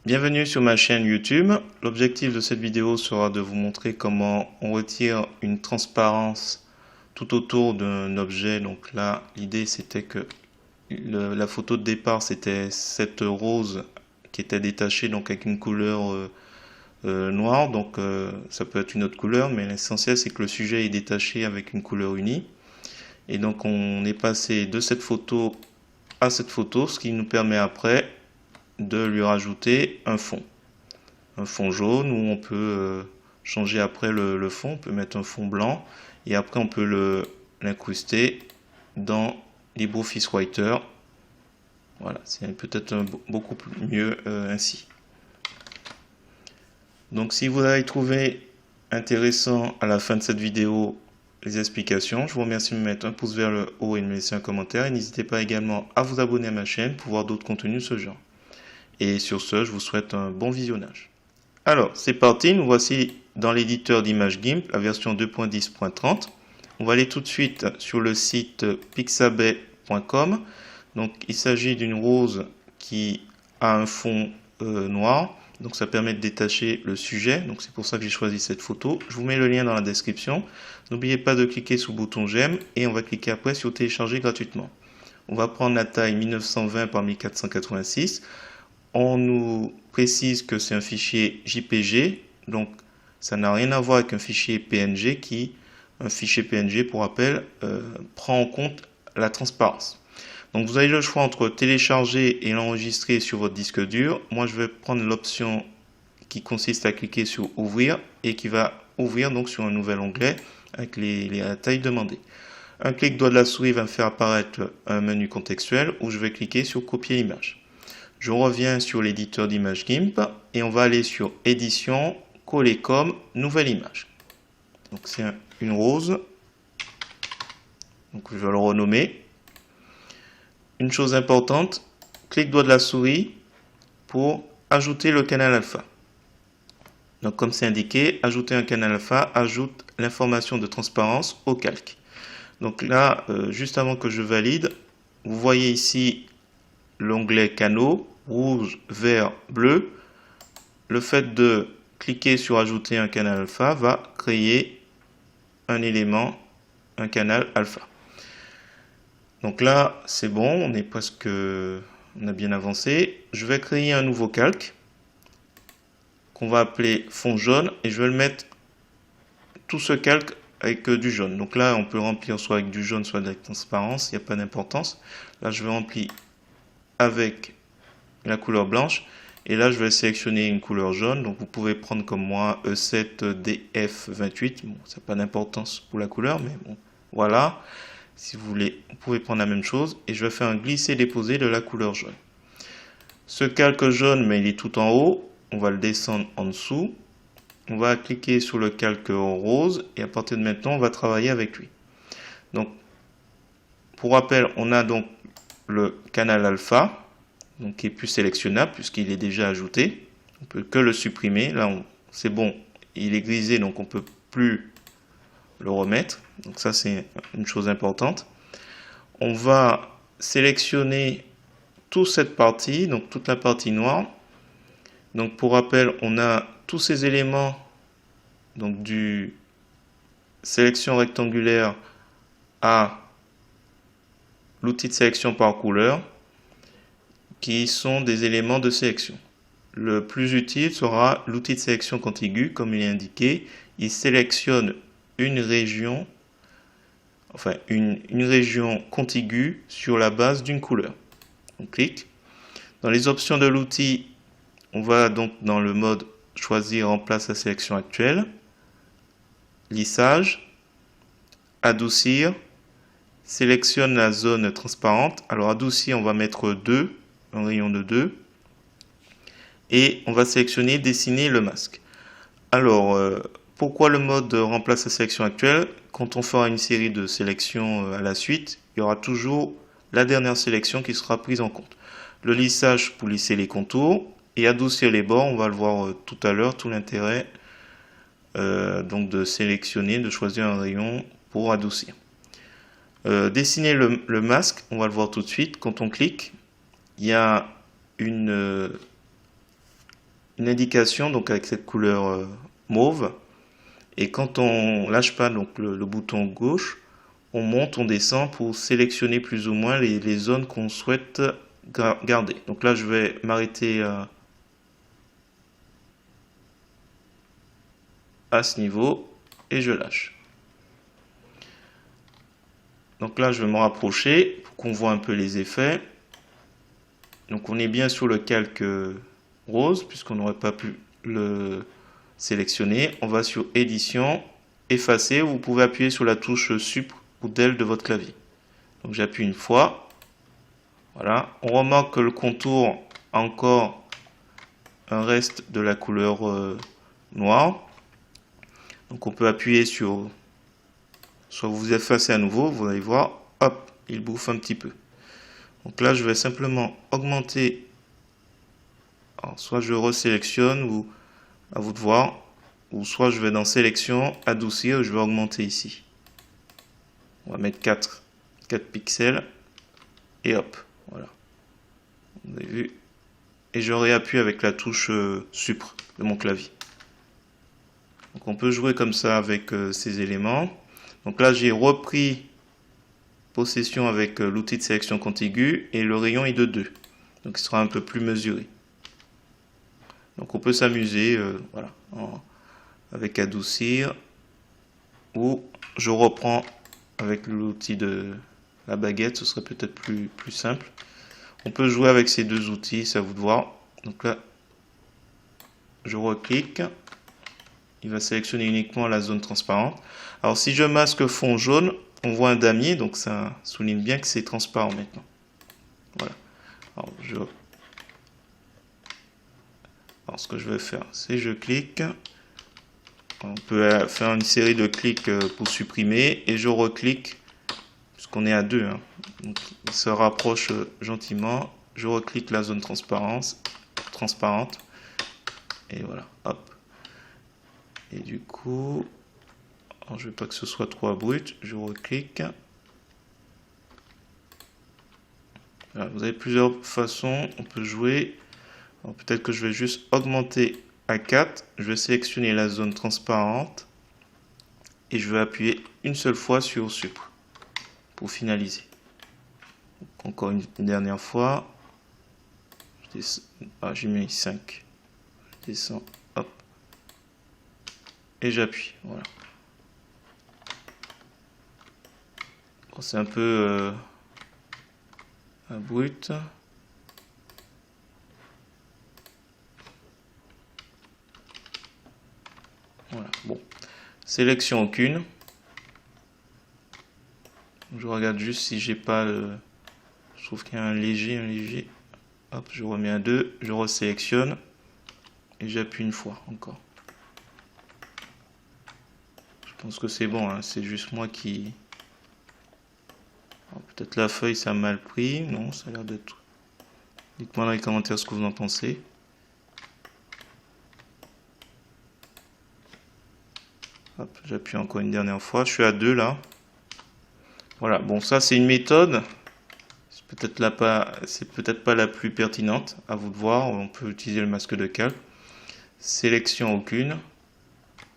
Bienvenue sur ma chaîne YouTube. L'objectif de cette vidéo sera de vous montrer comment on retire une transparence tout autour d'un objet. Donc là, l'idée c'était que la photo de départ c'était cette rose qui était détachée donc avec une couleur noire. Donc ça peut être une autre couleur, mais l'essentiel c'est que le sujet est détaché avec une couleur unie. Et donc on est passé de cette photo à cette photo, ce qui nous permet après de lui rajouter un fond jaune où on peut changer après le fond, on peut mettre un fond blanc et après on peut l'incruster dans LibreOffice Writer. Voilà, c'est peut-être beaucoup mieux ainsi. Donc si vous avez trouvé intéressant à la fin de cette vidéo les explications, je vous remercie de me mettre un pouce vers le haut et de me laisser un commentaire. Et n'hésitez pas également à vous abonner à ma chaîne pour voir d'autres contenus de ce genre. Et sur ce, je vous souhaite un bon visionnage. Alors, c'est parti, nous voici dans l'éditeur d'image GIMP, la version 2.10.30. On va aller tout de suite sur le site pixabay.com. Donc, il s'agit d'une rose qui a un fond noir. Donc, ça permet de détacher le sujet. Donc, c'est pour ça que j'ai choisi cette photo. Je vous mets le lien dans la description. N'oubliez pas de cliquer sur le bouton j'aime et on va cliquer après sur télécharger gratuitement. On va prendre la taille 1920 par 1486. On nous précise que c'est un fichier JPG, donc ça n'a rien à voir avec un fichier PNG qui, un fichier PNG pour rappel, prend en compte la transparence. Donc vous avez le choix entre télécharger et l'enregistrer sur votre disque dur. Moi je vais prendre l'option qui consiste à cliquer sur ouvrir et qui va ouvrir donc sur un nouvel onglet avec la taille demandée. Un clic droit de la souris va me faire apparaître un menu contextuel où je vais cliquer sur copier l'image. Je reviens sur l'éditeur d'image GIMP et on va aller sur édition, coller comme, nouvelle image. Donc c'est une rose. Donc je vais le renommer. Une chose importante, clic droit de la souris pour ajouter le canal alpha. Donc comme c'est indiqué, ajouter un canal alpha ajoute l'information de transparence au calque. Donc là, juste avant que je valide, vous voyez ici l'onglet canaux, rouge, vert, bleu. Le fait de cliquer sur ajouter un canal alpha va créer un élément, un canal alpha. Donc là, c'est bon, on est presque, on a bien avancé. Je vais créer un nouveau calque qu'on va appeler fond jaune et je vais le mettre tout ce calque avec du jaune. Donc là, on peut remplir soit avec du jaune, soit avec de la transparence, il n'y a pas d'importance. Là, je vais remplir avec la couleur blanche et là je vais sélectionner une couleur jaune. Donc vous pouvez prendre comme moi E7DF28. Bon, ça n'a pas d'importance pour la couleur, mais bon, voilà. Si vous voulez, vous pouvez prendre la même chose et je vais faire un glisser-déposer de la couleur jaune. Ce calque jaune, mais il est tout en haut, on va le descendre en dessous. On va cliquer sur le calque rose et à partir de maintenant, on va travailler avec lui. Donc, pour rappel, on a donc le canal alpha, donc qui est plus sélectionnable puisqu'il est déjà ajouté. On peut que le supprimer. Là, c'est bon, il est grisé, donc on peut plus le remettre. Donc ça, c'est une chose importante. On va sélectionner toute cette partie, donc toute la partie noire. Donc pour rappel, on a tous ces éléments donc du sélection rectangulaire à l'outil de sélection par couleur qui sont des éléments de sélection. Le plus utile sera l'outil de sélection contiguë, comme il est indiqué. Il sélectionne une région, enfin une région contiguë sur la base d'une couleur. On clique. Dans les options de l'outil, on va donc dans le mode choisir remplace la sélection actuelle, lissage, adoucir, sélectionne la zone transparente. Alors adoucir, on va mettre 2, un rayon de 2. Et on va sélectionner dessiner le masque. Alors, pourquoi le mode remplace la sélection actuelle? Quand on fera une série de sélections à la suite, il y aura toujours la dernière sélection qui sera prise en compte. Le lissage pour lisser les contours et adoucir les bords, on va le voir tout à l'heure, tout l'intérêt donc de sélectionner, de choisir un rayon pour adoucir. Dessiner le masque, on va le voir tout de suite. Quand on clique, il y a une une indication donc avec cette couleur mauve. Et quand on lâche pas donc le bouton gauche, on monte, on descend pour sélectionner plus ou moins les zones qu'on souhaite garder. Donc là, je vais m'arrêter à ce niveau et je lâche. Donc là, je vais me rapprocher pour qu'on voit un peu les effets. Donc on est bien sur le calque rose puisqu'on n'aurait pas pu le sélectionner. On va sur édition, effacer. Vous pouvez appuyer sur la touche sup ou del de votre clavier. Donc j'appuie une fois. Voilà. On remarque que le contour a encore un reste de la couleur noire. Donc on peut appuyer sur, soit vous effacez à nouveau, vous allez voir, hop, il bouffe un petit peu. Donc là je vais simplement augmenter. Alors, soit je resélectionne, ou à vous de voir, ou soit je vais dans sélection, adoucir, je vais augmenter ici. On va mettre 4 pixels, et hop, voilà. Vous avez vu. Et je réappuie avec la touche supre de mon clavier. Donc on peut jouer comme ça avec ces éléments. Donc là j'ai repris possession avec l'outil de sélection contiguë et le rayon est de 2. Donc il sera un peu plus mesuré. Donc on peut s'amuser voilà, avec adoucir, ou je reprends avec l'outil de la baguette, ce serait peut-être plus simple. On peut jouer avec ces deux outils, c'est à vous de voir. Donc là, je reclique, il va sélectionner uniquement la zone transparente. Alors si je masque fond jaune, on voit un damier, donc ça souligne bien que c'est transparent maintenant. Voilà. Alors ce que je vais faire, c'est je clique. On peut faire une série de clics pour supprimer et je reclique puisqu'on est à 2. Hein. Donc, il se rapproche gentiment. Je reclique la zone transparente et voilà. Hop. Et du coup, alors, je veux pas que ce soit trop abrupt. Je reclique. Voilà, vous avez plusieurs façons. On peut jouer. Peut-être que je vais juste augmenter à 4. Je vais sélectionner la zone transparente et je vais appuyer une seule fois sur supre pour finaliser. Donc, encore une dernière fois. J'ai mis 5. Je descends, hop. Et j'appuie. Voilà. Bon, c'est un peu abrupt. Voilà, bon. Sélection aucune. Je regarde juste si j'ai pas le... Je trouve qu'il y a un léger. Hop, je remets un 2, je resélectionne et j'appuie une fois encore. Je pense que c'est bon, hein, c'est juste moi qui... Peut-être la feuille ça a mal pris, non, ça a l'air d'être... Dites-moi dans les commentaires ce que vous en pensez. Hop, j'appuie encore une dernière fois, je suis à 2 là. Voilà, bon ça c'est une méthode. C'est peut-être pas la plus pertinente, à vous de voir. On peut utiliser le masque de calque. Sélection aucune.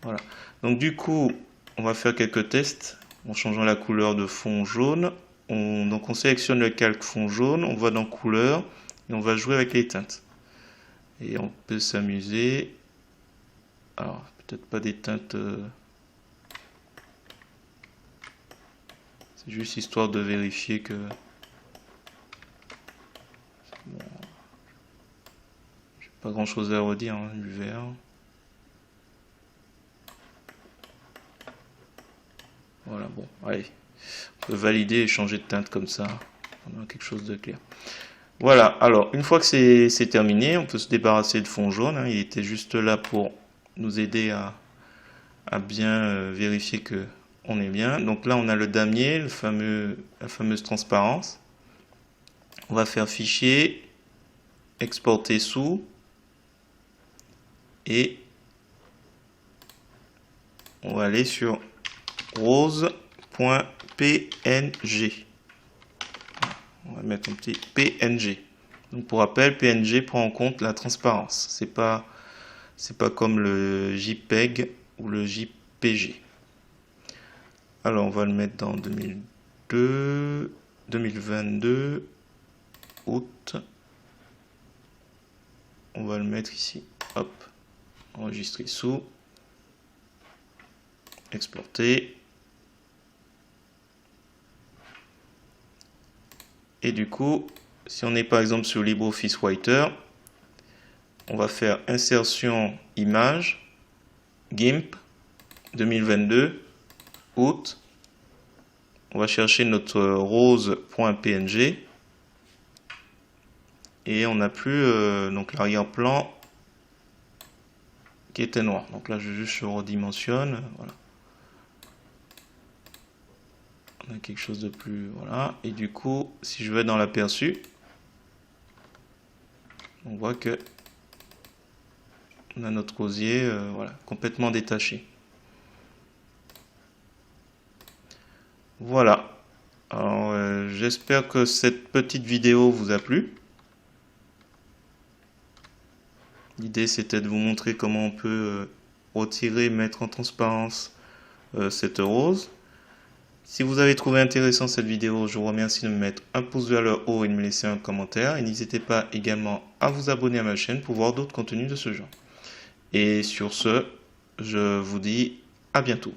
Voilà. Donc du coup, on va faire quelques tests en changeant la couleur de fond jaune. Donc on sélectionne le calque fond jaune, on va dans couleur et on va jouer avec les teintes. Et on peut s'amuser. Alors peut-être pas des teintes. C'est juste histoire de vérifier que. Bon. J'ai pas grand chose à redire, hein, du vert. Voilà, bon, allez. On peut valider et changer de teinte comme ça. On a quelque chose de clair. Voilà, alors une fois que c'est terminé, on peut se débarrasser de fond jaune. Hein, il était juste là pour nous aider à bien vérifier que on est bien. Donc là, on a le damier, la fameuse transparence. On va faire fichier, exporter sous, et on va aller sur rose.png. On va mettre un petit PNG. Donc pour rappel, PNG prend en compte la transparence. C'est pas C'est pas comme le JPEG ou le JPG. Alors on va le mettre dans 2022, août. On va le mettre ici. Hop. Enregistrer sous. Exporter. Et du coup, si on est par exemple sur LibreOffice Writer, on va faire insertion image, GIMP 2022, août. On va chercher notre rose.png et on n'a plus donc l'arrière-plan qui était noir. Donc là, je redimensionne. Voilà. On a quelque chose de plus, voilà. Et du coup, si je vais dans l'aperçu, on voit que on a notre rosier, voilà, complètement détaché. Voilà. Alors, j'espère que cette petite vidéo vous a plu. L'idée, c'était de vous montrer comment on peut retirer, mettre en transparence cette rose. Si vous avez trouvé intéressant cette vidéo, je vous remercie de me mettre un pouce vers le haut et de me laisser un commentaire. Et n'hésitez pas également à vous abonner à ma chaîne pour voir d'autres contenus de ce genre. Et sur ce, je vous dis à bientôt.